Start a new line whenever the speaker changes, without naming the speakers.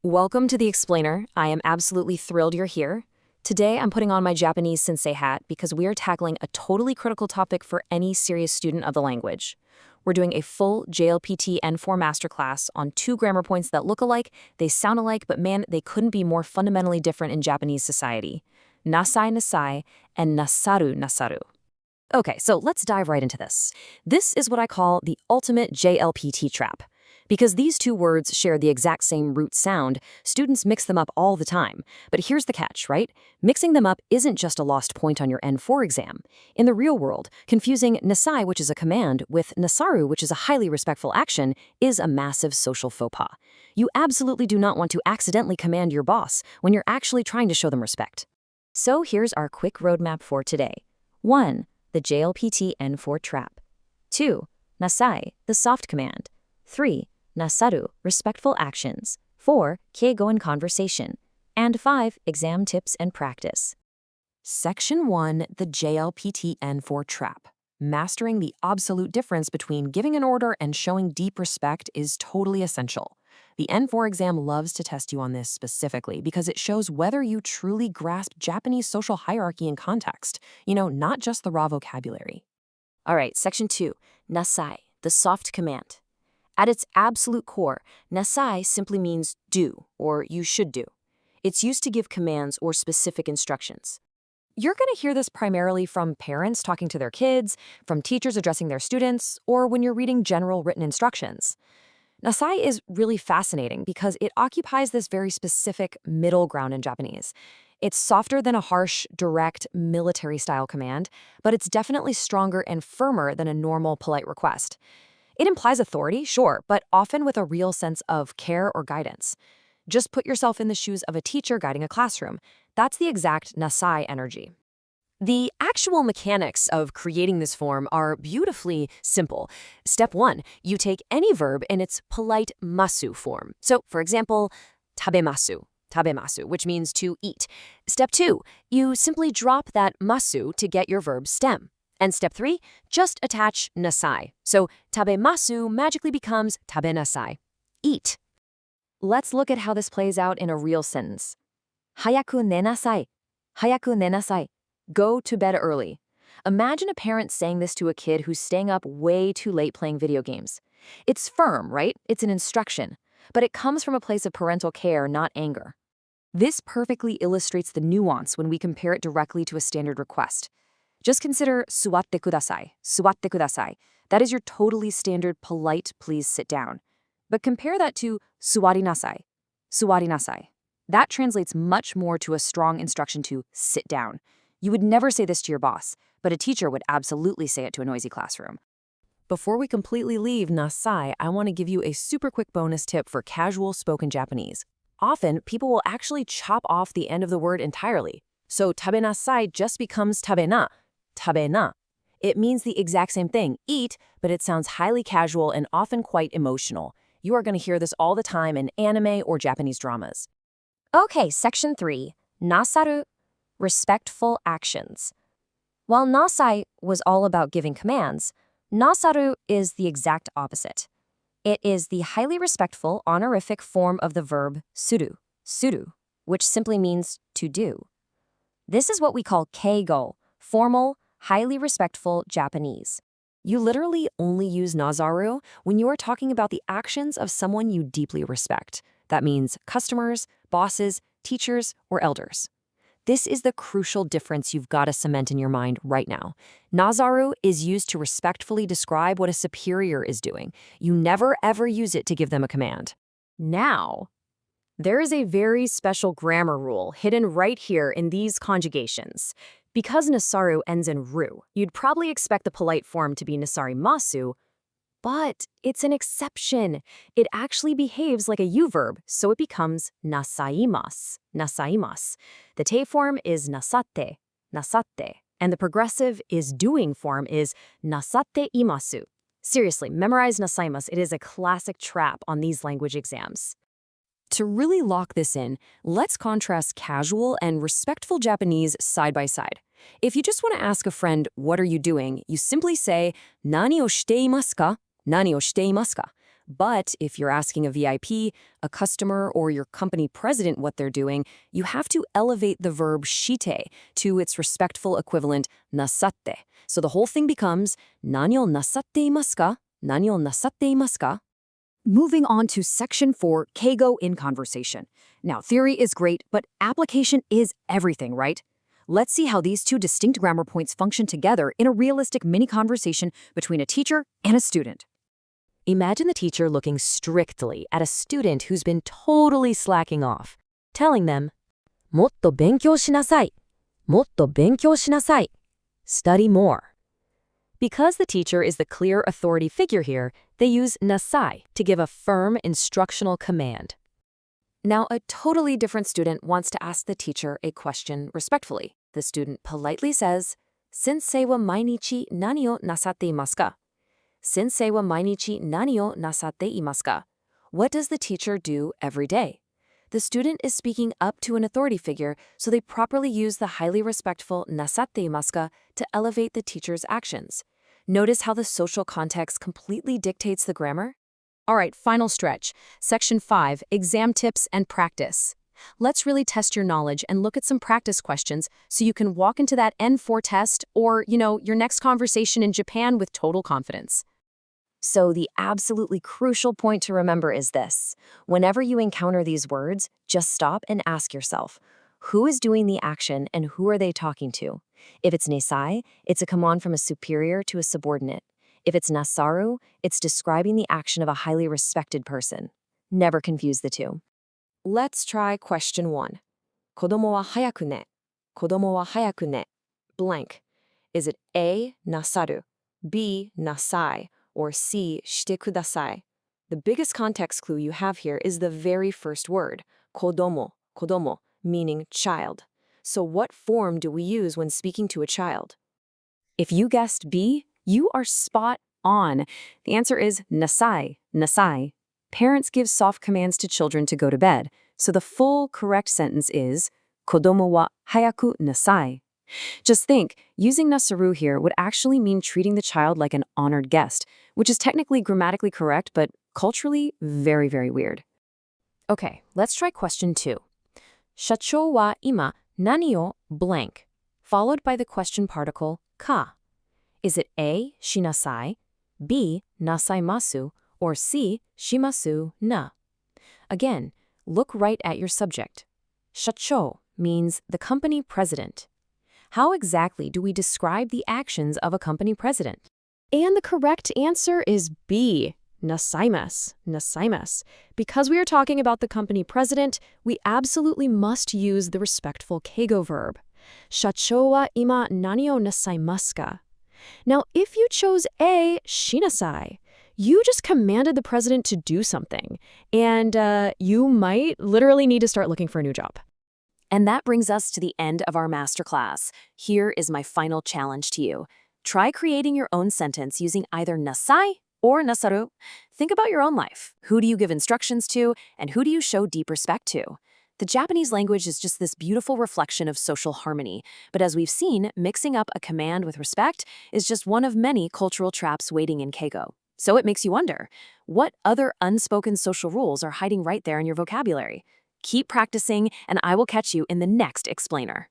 Welcome to The Explainer. I am absolutely thrilled you're here. Today, I'm putting on my Japanese sensei hat because we are tackling a totally critical topic for any serious student of the language. We're doing a full JLPT N4 masterclass on 2 grammar points that look alike, they sound alike, but man, they couldn't be more fundamentally different in Japanese society. Nasai nasai and nasaru nasaru. Okay, so let's dive right into this. This is what I call the ultimate JLPT trap. Because these 2 words share the exact same root sound, students mix them up all the time. But here's the catch, right? Mixing them up isn't just a lost point on your N4 exam. In the real world, confusing nasai, which is a command, with nasaru, which is a highly respectful action, is a massive social faux pas. You absolutely do not want to accidentally command your boss when you're actually trying to show them respect. So here's our quick roadmap for today. 1. The JLPT N4 trap. 2. Nasai, the soft command. 3. Nasaru, respectful actions. 4. Keigo in conversation. And 5. Exam tips and practice. Section 1. The JLPT N4 trap. Mastering the absolute difference between giving an order and showing deep respect is totally essential. The N4 exam loves to test you on this specifically because it shows whether you truly grasp Japanese social hierarchy and context, not just the raw vocabulary. All right, Section 2. Nasai, the soft command. At its absolute core, nasai simply means do, or you should do. It's used to give commands or specific instructions. You're going to hear this primarily from parents talking to their kids, from teachers addressing their students, or when you're reading general written instructions. Nasai is really fascinating because it occupies this very specific middle ground in Japanese. It's softer than a harsh, direct, military-style command, but it's definitely stronger and firmer than a normal, polite request. It implies authority, sure, but often with a real sense of care or guidance. Just put yourself in the shoes of a teacher guiding a classroom. That's the exact nasai energy. The actual mechanics of creating this form are beautifully simple. Step 1, you take any verb in its polite masu form. So, for example, tabemasu, which means to eat. Step 2, you simply drop that masu to get your verb stem. And step 3, just attach nasai. So tabemasu magically becomes tabenasai. Eat. Let's look at how this plays out in a real sentence. Hayaku nenasai. Hayaku nenasai. Go to bed early. Imagine a parent saying this to a kid who's staying up way too late playing video games. It's firm, right? It's an instruction. But it comes from a place of parental care, not anger. This perfectly illustrates the nuance when we compare it directly to a standard request. Just consider suwatte kudasai. That is your totally standard polite please sit down. But compare that to suwarinasai. That translates much more to a strong instruction to sit down. You would never say this to your boss, but a teacher would absolutely say it to a noisy classroom. Before we completely leave nasai, I want to give you a super quick bonus tip for casual spoken Japanese. Often, people will actually chop off the end of the word entirely. So tabenasai just becomes tabena. Tabena. It means the exact same thing, eat, but it sounds highly casual and often quite emotional. You are going to hear this all the time in anime or Japanese dramas. Okay, Section 3. Nasaru, respectful actions. While nasai was all about giving commands, nasaru is the exact opposite. It is the highly respectful honorific form of the verb suru, which simply means to do. This is what we call keigo, formal, highly respectful Japanese. You literally only use nasaru when you are talking about the actions of someone you deeply respect. That means customers, bosses, teachers, or elders. This is the crucial difference you've got to cement in your mind right now. Nasaru is used to respectfully describe what a superior is doing. You never ever use it to give them a command. Now, there is a very special grammar rule hidden right here in these conjugations. Because nasaru ends in ru, you'd probably expect the polite form to be nasarimasu, but it's an exception. It actually behaves like a U verb, so it becomes nasaimas. The te form is nasatte, and the progressive is doing form is nasatte imasu. Seriously, memorize nasaimas. It is a classic trap on these language exams. To really lock this in, let's contrast casual and respectful Japanese side by side. If you just want to ask a friend, what are you doing, you simply say, nani o shite imasu ka? Nani o shite imasu ka? But if you're asking a VIP, a customer, or your company president what they're doing, you have to elevate the verb shite to its respectful equivalent nasatte. So the whole thing becomes "何をなさっていますか?" "何をなさっていますか?" Moving on to Section 4, Keigo in conversation. Now, theory is great, but application is everything, right? Let's see how these two distinct grammar points function together in a realistic mini conversation between a teacher and a student. Imagine the teacher looking strictly at a student who's been totally slacking off, telling them, もっと勉強しなさい。もっと勉強しなさい. Study more. Because the teacher is the clear authority figure here, they use nasai to give a firm instructional command. Now, a totally different student wants to ask the teacher a question respectfully. The student politely says, 先生は毎日何をなさっていますか? 先生は毎日何をなさっていますか? What does the teacher do every day? The student is speaking up to an authority figure, so they properly use the highly respectful nasatte imasu ka to elevate the teacher's actions. Notice how the social context completely dictates the grammar? All right, final stretch. Section 5, exam tips and practice. Let's really test your knowledge and look at some practice questions so you can walk into that N4 test or, your next conversation in Japan with total confidence. So the absolutely crucial point to remember is this. Whenever you encounter these words, just stop and ask yourself, who is doing the action and who are they talking to? If it's nesai, it's a command from a superior to a subordinate. If it's nasaru, it's describing the action of a highly respected person. Never confuse the two. Let's try question 1. 子供は早くね。子供は早くね. Blank. Is it A, nasaru, B, nasai, or C, shite kudasai? The biggest context clue you have here is the very first word, kodomo, meaning child. So what form do we use when speaking to a child? If you guessed B, you are spot on. The answer is nasai. Parents give soft commands to children to go to bed, so the full correct sentence is kodomo wa hayaku nasai. Just think, using nasaru here would actually mean treating the child like an honored guest, which is technically grammatically correct, but culturally very, very weird. Okay, let's try question 2. Shacho wa ima nani o blank, followed by the question particle ka. Is it A, shinasai, B, nasaimasu, or C, shimasu na? Again, look right at your subject. Shacho means the company president. How exactly do we describe the actions of a company president? And the correct answer is B, nasaimasu. Because we are talking about the company president, we absolutely must use the respectful keigo verb. Shacho wa ima nani o nasaimasu ka? Now, if you chose A, shinasai, you just commanded the president to do something, and you might literally need to start looking for a new job. And that brings us to the end of our masterclass. Here is my final challenge to you. Try creating your own sentence using either nasai or nasaru. Think about your own life. Who do you give instructions to, and who do you show deep respect to? The Japanese language is just this beautiful reflection of social harmony, but as we've seen, mixing up a command with respect is just one of many cultural traps waiting in keigo. So it makes you wonder, what other unspoken social rules are hiding right there in your vocabulary? Keep practicing, and I will catch you in the next explainer.